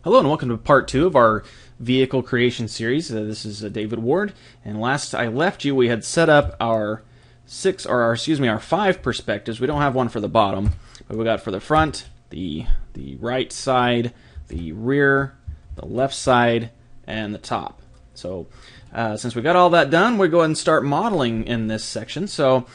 Hello and welcome to part 2 of our vehicle creation series. This is David Ward, and last I left you we had set up our our 5 perspectives. We don't have one for the bottom, but we got for the front, the right side, the rear, the left side, and the top. So since we got all that done, we'll go ahead and start modeling in this section. So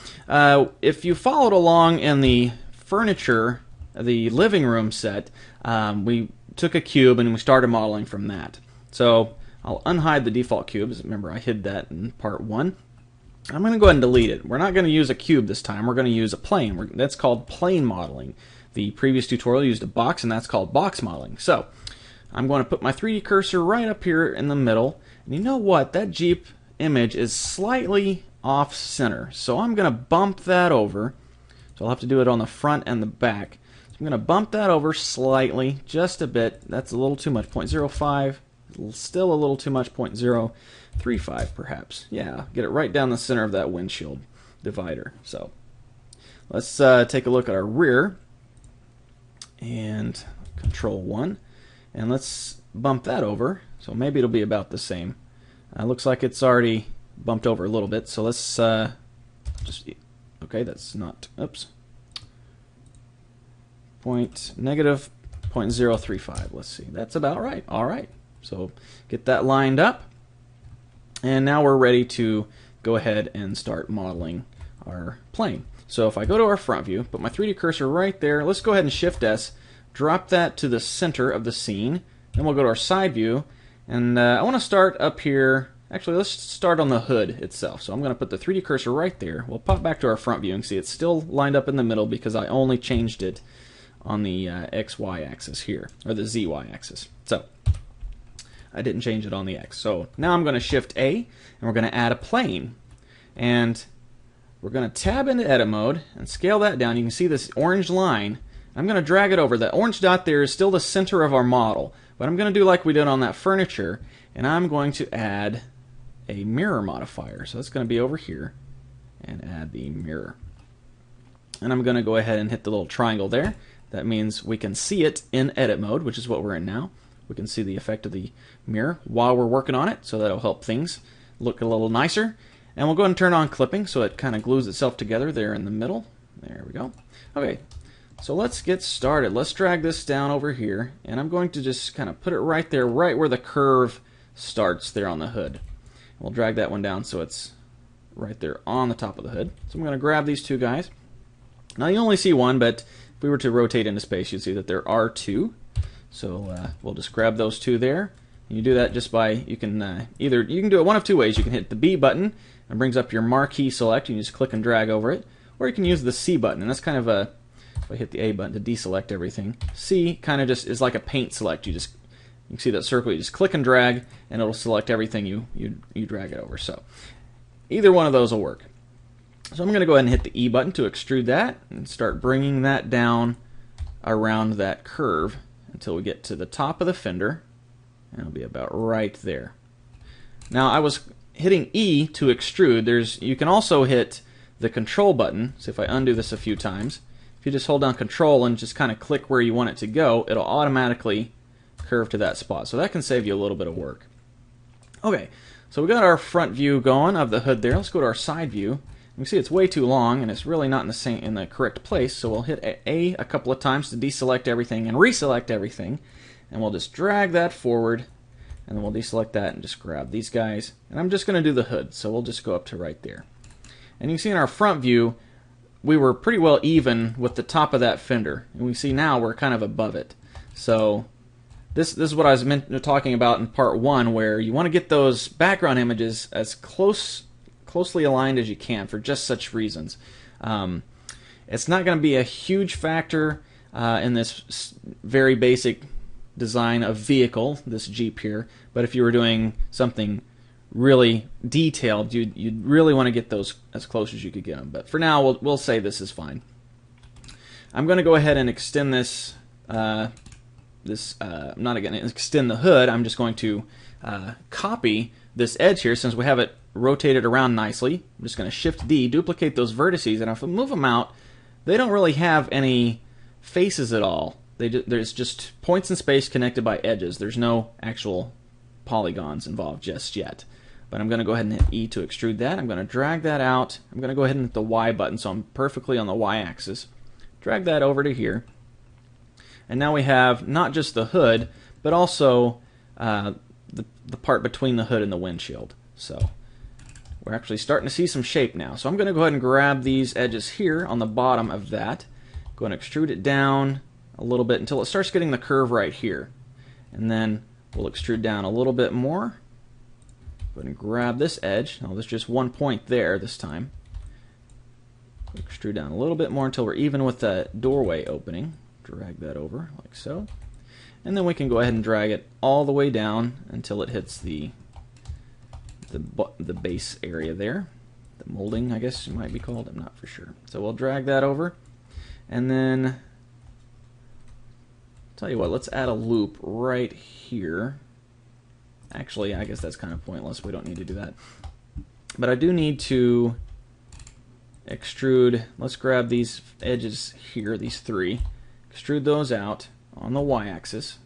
if you followed along in the furniture, the living room set, we took a cube and we started modeling from that. So I'll unhide the default cubes. Remember, I hid that in part 1. I'm going to go ahead and delete it. We're not going to use a cube this time. We're going to use a plane. That's called plane modeling. The previous tutorial used a box, and that's called box modeling. So I'm going to put my 3D cursor right up here in the middle. And you know what? That Jeep image is slightly off center. So I'm going to bump that over. So I'll have to do it on the front and the back. I'm going to bump that over slightly, just a bit. That's a little too much, 0.05. Still a little too much, 0.035 perhaps. Yeah, get it right down the center of that windshield divider. So let's take a look at our rear and Control 1. And let's bump that over. So maybe it'll be about the same. Looks like it's already bumped over a little bit. So let's okay, that's not, oops. Negative 0.035. Let's see. That's about right. All right. So get that lined up. And now we're ready to go ahead and start modeling our plane. So if I go to our front view, put my 3D cursor right there, let's go ahead and Shift S, drop that to the center of the scene. Then we'll go to our side view. And I want to start up here. Actually, let's start on the hood itself. So I'm going to put the 3D cursor right there. We'll pop back to our front view and see it's still lined up in the middle because I only changed it on the XY axis here, or the ZY axis. So I didn't change it on the X. So now I'm going to Shift A, and we're going to add a plane. And we're going to tab into edit mode and scale that down. You can see this orange line. I'm going to drag it over. That orange dot there is still the center of our model. But I'm going to do like we did on that furniture, and I'm going to add a mirror modifier. So that's going to be over here, and add the mirror. And I'm going to go ahead and hit the little triangle there. That means we can see it in edit mode, which is what we're in now. We can see the effect of the mirror while we're working on it, so that'll help things look a little nicer. And we'll go ahead and turn on clipping so it kind of glues itself together there in the middle. There we go. Okay, so let's get started. Let's drag this down over here, and I'm going to just kind of put it right there, right where the curve starts there on the hood. We'll drag that one down so it's right there on the top of the hood. So I'm going to grab these two guys. Now you only see one, but if we were to rotate into space, you'd see that there are two. So we'll just grab those two there. And you do that just by, you can do it one of two ways. You can hit the B button, and it brings up your marquee select. You can just click and drag over it. Or you can use the C button, and that's kind of a, if I hit the A button to deselect everything. C kind of just is like a paint select. You can see that circle. You just click and drag, and it'll select everything you drag it over. So either one of those will work. So I'm going to go ahead and hit the E button to extrude that and start bringing that down around that curve until we get to the top of the fender, and it'll be about right there. Now I was hitting E to extrude. You can also hit the control button. So if I undo this a few times, if you just hold down control and just kind of click where you want it to go, it'll automatically curve to that spot. So that can save you a little bit of work. Okay, so we got our front view going of the hood there. Let's go to our side view. You can see it's way too long, and it's really not in the correct place, so we'll hit A a couple of times to deselect everything and reselect everything, and we'll just drag that forward, and then we'll deselect that and just grab these guys. And I'm just going to do the hood, so we'll just go up to right there. And you can see in our front view, we were pretty well even with the top of that fender, and we see now we're kind of above it. So this is what I was talking about in part 1, where you want to get those background images as closely aligned as you can for just such reasons. It's not going to be a huge factor in this very basic design of vehicle, this Jeep here, but if you were doing something really detailed, you'd really want to get those as close as you could get them. But for now, we'll say this is fine. I'm going to go ahead and extend this. I'm not going to extend the hood. I'm just going to copy this edge here since we have it rotated around nicely. I'm just going to Shift D, duplicate those vertices, and if I move them out, they don't really have any faces at all. there's just points in space connected by edges. There's no actual polygons involved just yet. But I'm going to go ahead and hit E to extrude that. I'm going to drag that out. I'm going to go ahead and hit the Y button so I'm perfectly on the Y axis. Drag that over to here. And now we have not just the hood, but also the part between the hood and the windshield. So we're actually starting to see some shape now. So I'm going to go ahead and grab these edges here on the bottom of that. Go and extrude it down a little bit until it starts getting the curve right here. And then we'll extrude down a little bit more. Go ahead and grab this edge. Now there's just one point there this time. Extrude down a little bit more until we're even with the doorway opening. Drag that over like so. And then we can go ahead and drag it all the way down until it hits the base area there. The molding, I guess it might be called. I'm not for sure. So we'll drag that over. And then, tell you what, let's add a loop right here. Actually, I guess that's kind of pointless. We don't need to do that. But I do need to extrude. Let's grab these edges here, these three. Extrude those out on the Y-axis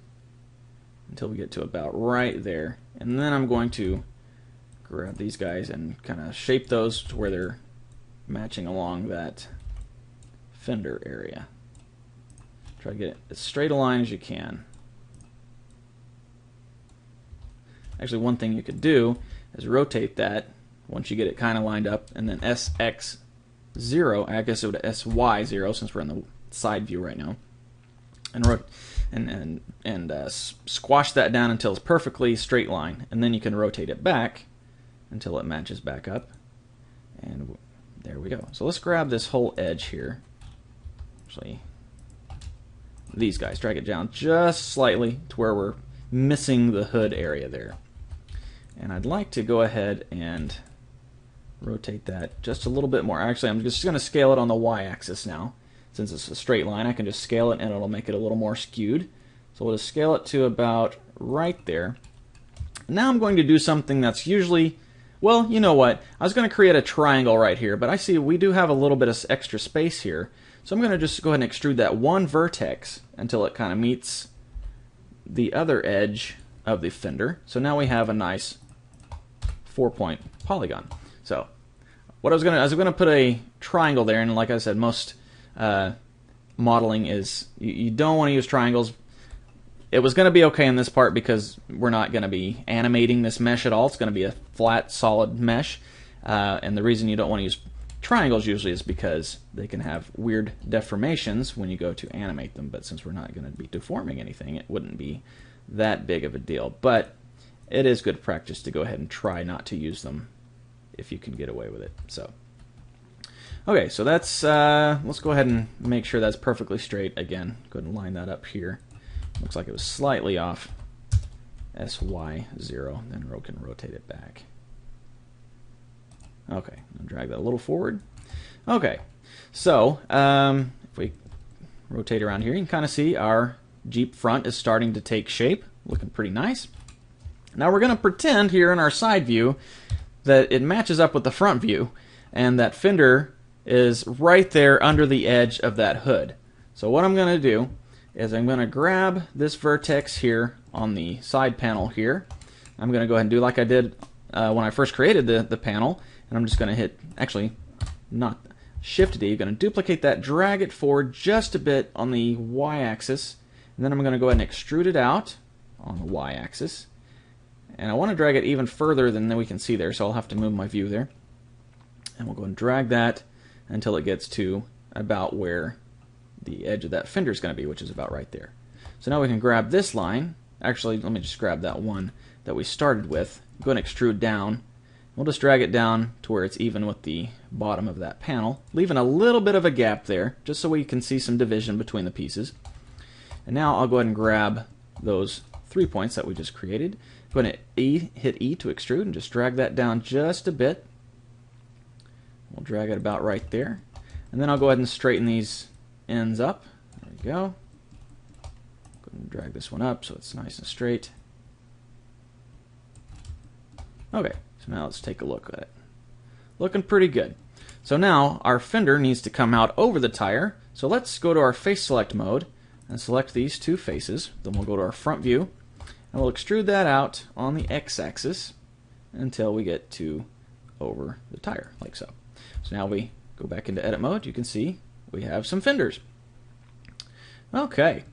until we get to about right there. And then I'm going to grab these guys and kind of shape those to where they're matching along that fender area. Try to get it as straight a line as you can. Actually, one thing you could do is rotate that once you get it kind of lined up, and then SX0, I guess it would SY0 since we're in the side view right now, and squash that down until it's perfectly straight line, and then you can rotate it back until it matches back up, and there we go. So let's grab this whole edge here. Actually, these guys, drag it down just slightly to where we're missing the hood area there. And I'd like to go ahead and rotate that just a little bit more. Actually, I'm just going to scale it on the Y-axis now. Since it's a straight line, I can just scale it and it'll make it a little more skewed. So we'll just scale it to about right there. Now I'm going to do something that's usually, well, you know what? I was going to create a triangle right here, but I see we do have a little bit of extra space here. So I'm going to just go ahead and extrude that one vertex until it kind of meets the other edge of the fender. So now we have a nice 4-point polygon. So what I was going to put a triangle there, and like I said, most modeling is you don't want to use triangles. It was going to be okay in this part because we're not going to be animating this mesh at all. It's going to be a flat, solid mesh. And the reason you don't want to use triangles usually is because they can have weird deformations when you go to animate them. But since we're not going to be deforming anything, it wouldn't be that big of a deal. But it is good practice to go ahead and try not to use them if you can get away with it. So, okay, so that's let's go ahead and make sure that's perfectly straight again. Go ahead and line that up here. Looks like it was slightly off SY0. Then we can rotate it back. Okay, I'll drag that a little forward. Okay, so if we rotate around here, you can kind of see our Jeep front is starting to take shape. Looking pretty nice. Now we're going to pretend here in our side view that it matches up with the front view, and that fender is right there under the edge of that hood. So what I'm going to do is I'm going to grab this vertex here on the side panel here. I'm going to go ahead and do like I did when I first created the panel, and I'm just going to hit, actually, not Shift D, going to duplicate that, drag it forward just a bit on the Y-axis, and then I'm going to go ahead and extrude it out on the Y-axis. And I want to drag it even further than we can see there, so I'll have to move my view there. And we'll go and drag that until it gets to about where the edge of that fender is going to be, which is about right there. So now we can grab this line. Actually, let me just grab that one that we started with. Go and extrude down. We'll just drag it down to where it's even with the bottom of that panel, leaving a little bit of a gap there, just so we can see some division between the pieces. And now I'll go ahead and grab those 3 points that we just created. Go ahead and hit E to extrude and just drag that down just a bit. We'll drag it about right there. And then I'll go ahead and straighten these ends up. There we go. Go ahead and drag this one up so it's nice and straight. Okay, so now let's take a look at it. Looking pretty good. So now our fender needs to come out over the tire. So let's go to our face select mode. and select these two faces. Then we'll go to our front view, and we'll extrude that out on the x-axis until we get to over the tire, like so. So now we go back into edit mode. You can see we have some fenders. Okay,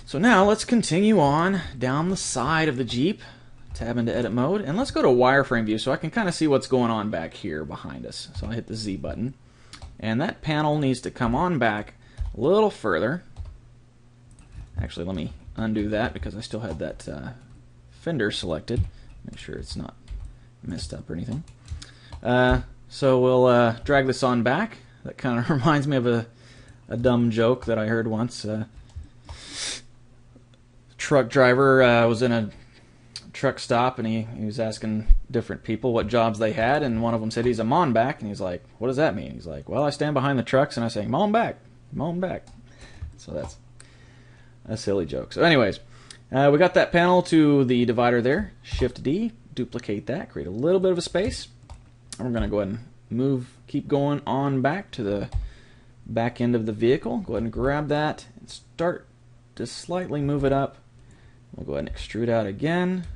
so now let's continue on down the side of the Jeep. Tab into edit mode, and let's go to wireframe view so I can kind of see what's going on back here behind us. So I hit the Z button, and that panel needs to come on back a little further. Actually, let me undo that because I still had that fender selected. Make sure it's not messed up or anything. So we'll drag this on back. That kind of reminds me of a dumb joke that I heard once. Truck driver was in a truck stop, and he was asking different people what jobs they had, and one of them said he's a mon back, and he's like, what does that mean? He's like, well, I stand behind the trucks and I say mon back, mon back. So that's a silly joke. So anyways, we got that panel to the divider there. Shift D, duplicate that, create a little bit of a space, and we're going to go ahead and keep going on back to the back end of the vehicle. Go ahead and grab that and start to slightly move it up. We'll go ahead and extrude out again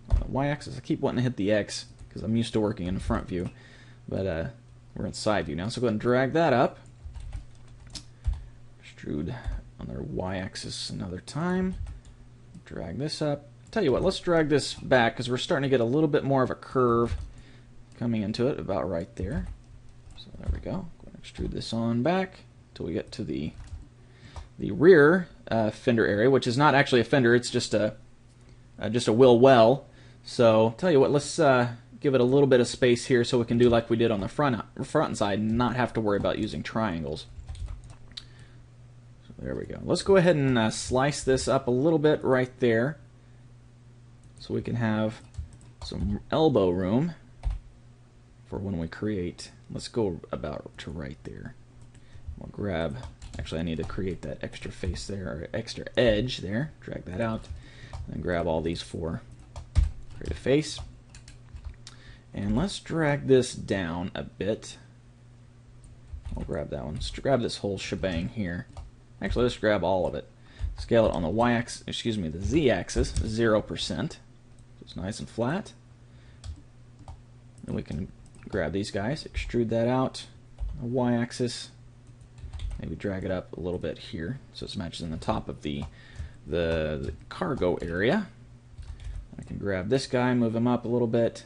on the y-axis. I keep wanting to hit the X because I'm used to working in the front view, but we're in side view now. So go ahead and drag that up. Extrude on their y-axis another time. Drag this up. Tell you what, let's drag this back because we're starting to get a little bit more of a curve coming into it, about right there. So there we go. Go ahead and extrude this on back until we get to the rear fender area, which is not actually a fender, it's just a wheel well. So tell you what, let's give it a little bit of space here so we can do like we did on the front side and not have to worry about using triangles. So there we go. Let's go ahead and slice this up a little bit right there so we can have some elbow room for when we create. Let's go about to right there. We'll grab, actually I need to create that extra face there, or extra edge there. Drag that out, and grab all these four. Create a face. And let's drag this down a bit. We'll grab that one. Let's grab this whole shebang here. Actually, let's grab all of it. Scale it on the y-axis, excuse me, the z-axis, 0%. So it's nice and flat. Then we can grab these guys, extrude that out, the y-axis. Maybe drag it up a little bit here so it matches in the top of the cargo area. I can grab this guy, move him up a little bit,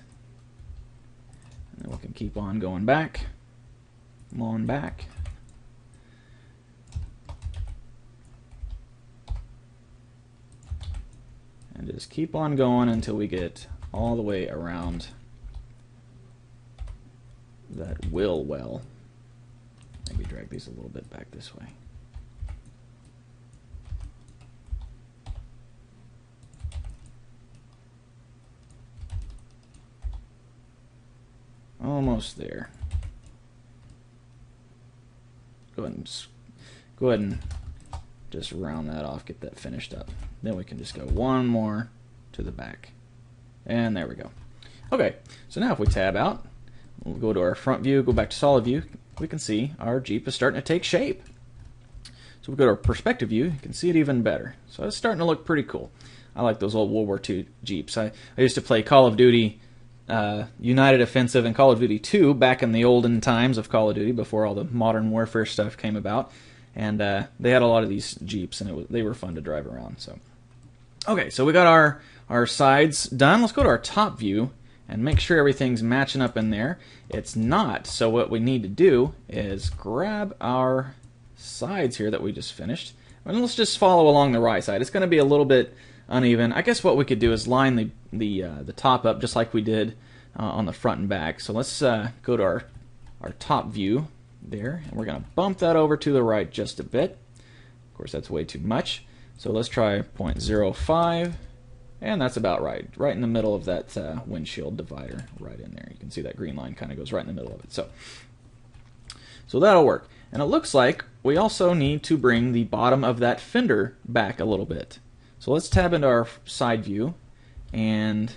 and then we can keep on going back. Come on back. And just keep on going until we get all the way around that wheel well. Maybe drag these a little bit back this way. Almost there. Go ahead and just round that off, get that finished up. Then we can just go one more to the back. And there we go. Okay, so now if we tab out, we'll go to our front view, go back to solid view, we can see our Jeep is starting to take shape. So we go to our perspective view, you can see it even better. So it's starting to look pretty cool. I like those old World War II Jeeps. I used to play Call of Duty United Offensive and Call of Duty 2 back in the olden times of Call of Duty before all the modern warfare stuff came about. And they had a lot of these Jeeps, and they were fun to drive around. So, okay, so we got our sides done. Let's go to our top view and make sure everything's matching up in there. It's not, so what we need to do is grab our sides here that we just finished, and let's just follow along the right side. It's going to be a little bit uneven. I guess what we could do is line the top up just like we did on the front and back. So let's go to our top view there, and we're going to bump that over to the right just a bit. Of course, that's way too much. So let's try 0.05. And that's about right in the middle of that windshield divider, right in there. You can see that green line kind of goes right in the middle of it. So that'll work. And it looks like we also need to bring the bottom of that fender back a little bit. So let's tab into our side view, and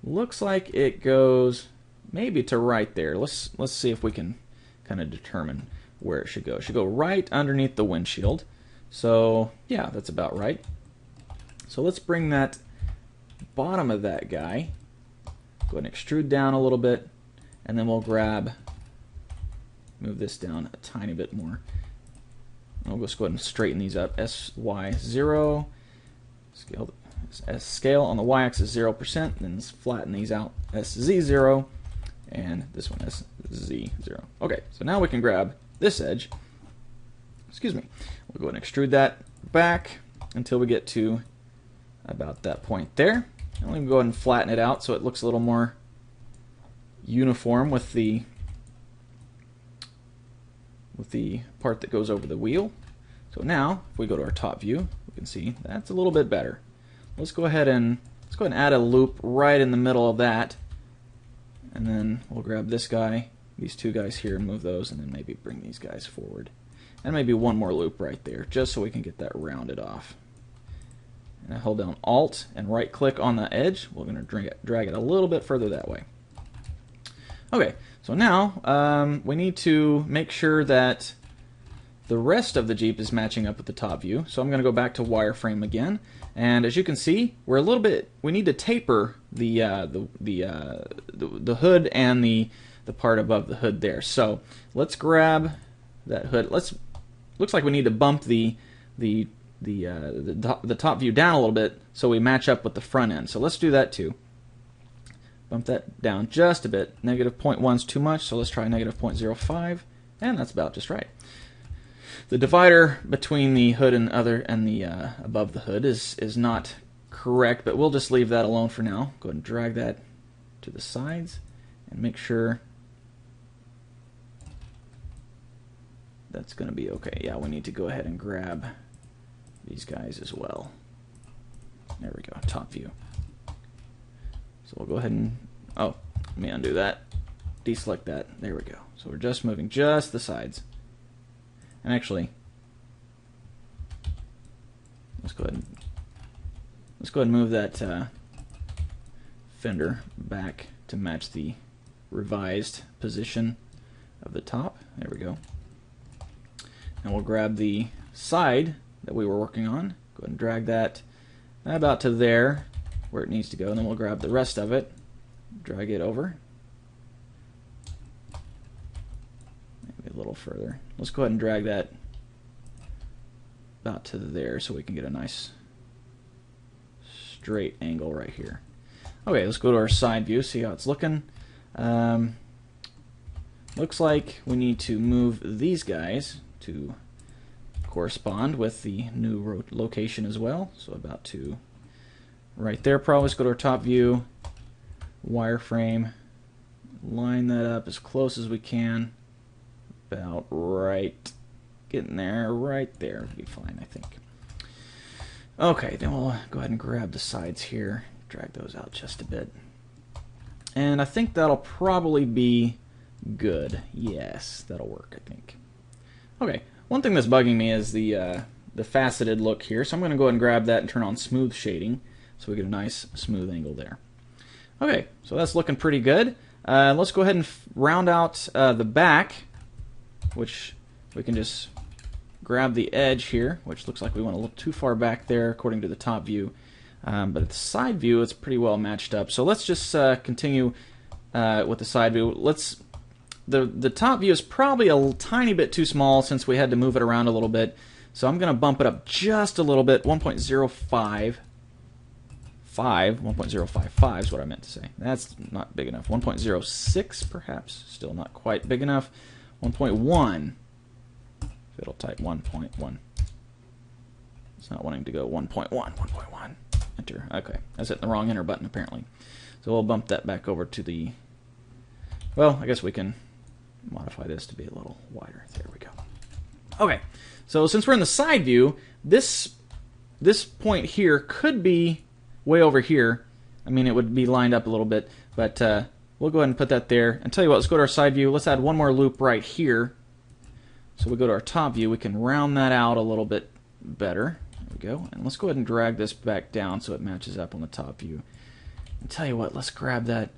looks like it goes maybe to right there. Let's see if we can kind of determine where it should go. It should go right underneath the windshield. So yeah, that's about right. So let's bring that bottom of that guy, go ahead and extrude down a little bit, and then we'll move this down a tiny bit more. We'll just go ahead and straighten these up. SY0, scale on the y-axis 0%, then let's flatten these out. SZ0, and this one SZ0. Okay, so now we can grab this edge. Excuse me. We'll go ahead and extrude that back until we get to about that point there. And we'll go ahead and flatten it out so it looks a little more uniform with the part that goes over the wheel. So now, if we go to our top view, we can see that's a little bit better. Let's go ahead and add a loop right in the middle of that, and then we'll grab this guy, these two guys here, and move those, and then maybe bring these guys forward, and maybe one more loop right there, just so we can get that rounded off. And I hold down Alt and right-click on the edge. We're going to drag it a little bit further that way. Okay, so now we need to make sure that the rest of the Jeep is matching up with the top view. So I'm going to go back to wireframe again, and as you can see, we need to taper the hood and the part above the hood there. So let's grab that hood. Looks like we need to bump the top view down a little bit so we match up with the front end. So let's do that too. Bump that down just a bit. Negative 0.1 is too much, so let's try negative 0.05, and that's about just right. The divider between the hood and the above the hood is not correct, but we'll just leave that alone for now. Go ahead and drag that to the sides and make sure that's going to be okay. Yeah, we need to go ahead and grab these guys as well. There we go, top view. So we'll go ahead and, let me undo that, deselect that, there we go. So we're just moving just the sides. And actually, let's go ahead and move that fender back to match the revised position of the top. There we go. And we'll grab the side that we were working on. Go ahead and drag that about to there where it needs to go, and then we'll grab the rest of it, drag it over, maybe a little further. Let's go ahead and drag that about to there so we can get a nice straight angle right here. Okay, let's go to our side view, see how it's looking. Looks like we need to move these guys to correspond with the new location as well. So about to right there probably. Let's go to our top view, wireframe, line that up as close as we can. About right, getting there, right there would be fine, I think. Okay, then we'll go ahead and grab the sides here, drag those out just a bit. And I think that'll probably be good. Yes, that'll work, I think. Okay, one thing that's bugging me is the faceted look here, so I'm going to go ahead and grab that and turn on smooth shading so we get a nice smooth angle there. Okay, so that's looking pretty good. Let's go ahead and round out the back, which we can just grab the edge here, which looks like we went a little too far back there according to the top view. But at the side view, it's pretty well matched up. So let's just continue with the side view. The top view is probably a tiny bit too small since we had to move it around a little bit. So I'm going to bump it up just a little bit, 1.05. 1.055 is what I meant to say. That's not big enough. 1.06 perhaps, still not quite big enough. 1.1. It'll type 1.1. It's not wanting to go 1.1. 1.1. Enter. Okay, I was hitting the wrong enter button apparently. So we'll bump that back over to the. Well, I guess we can modify this to be a little wider. There we go. Okay, so since we're in the side view, this point here could be way over here. I mean, it would be lined up a little bit, but we'll go ahead and put that there. And tell you what, let's go to our side view. Let's add one more loop right here. So we go to our top view. We can round that out a little bit better. There we go. And let's go ahead and drag this back down so it matches up on the top view. And tell you what, let's grab that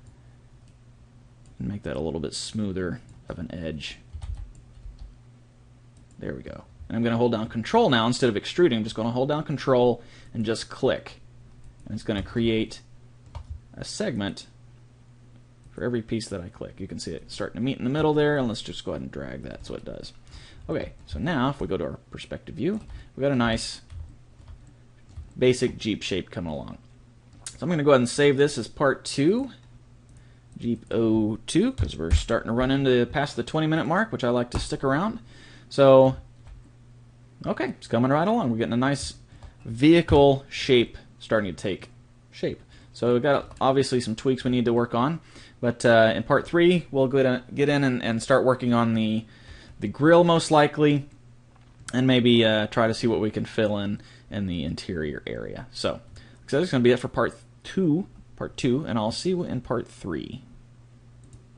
and make that a little bit smoother of an edge. There we go. And I'm going to hold down Control now instead of extruding. I'm just going to hold down Control and just click. And it's going to create a segment for every piece that I click. You can see it starting to meet in the middle there, and let's just go ahead and drag that so it does. Okay, so now if we go to our perspective view, we've got a nice basic Jeep shape coming along. So I'm going to go ahead and save this as part 2, Jeep 02, because we're starting to run into past the 20-minute mark, which I like to stick around. So, okay, it's coming right along. We're getting a nice vehicle shape starting to take shape. So we've got obviously some tweaks we need to work on, but in part 3 we'll get in and start working on the grill most likely, and maybe try to see what we can fill in the interior area. So that's going to be it for part 2, and I'll see you in part 3.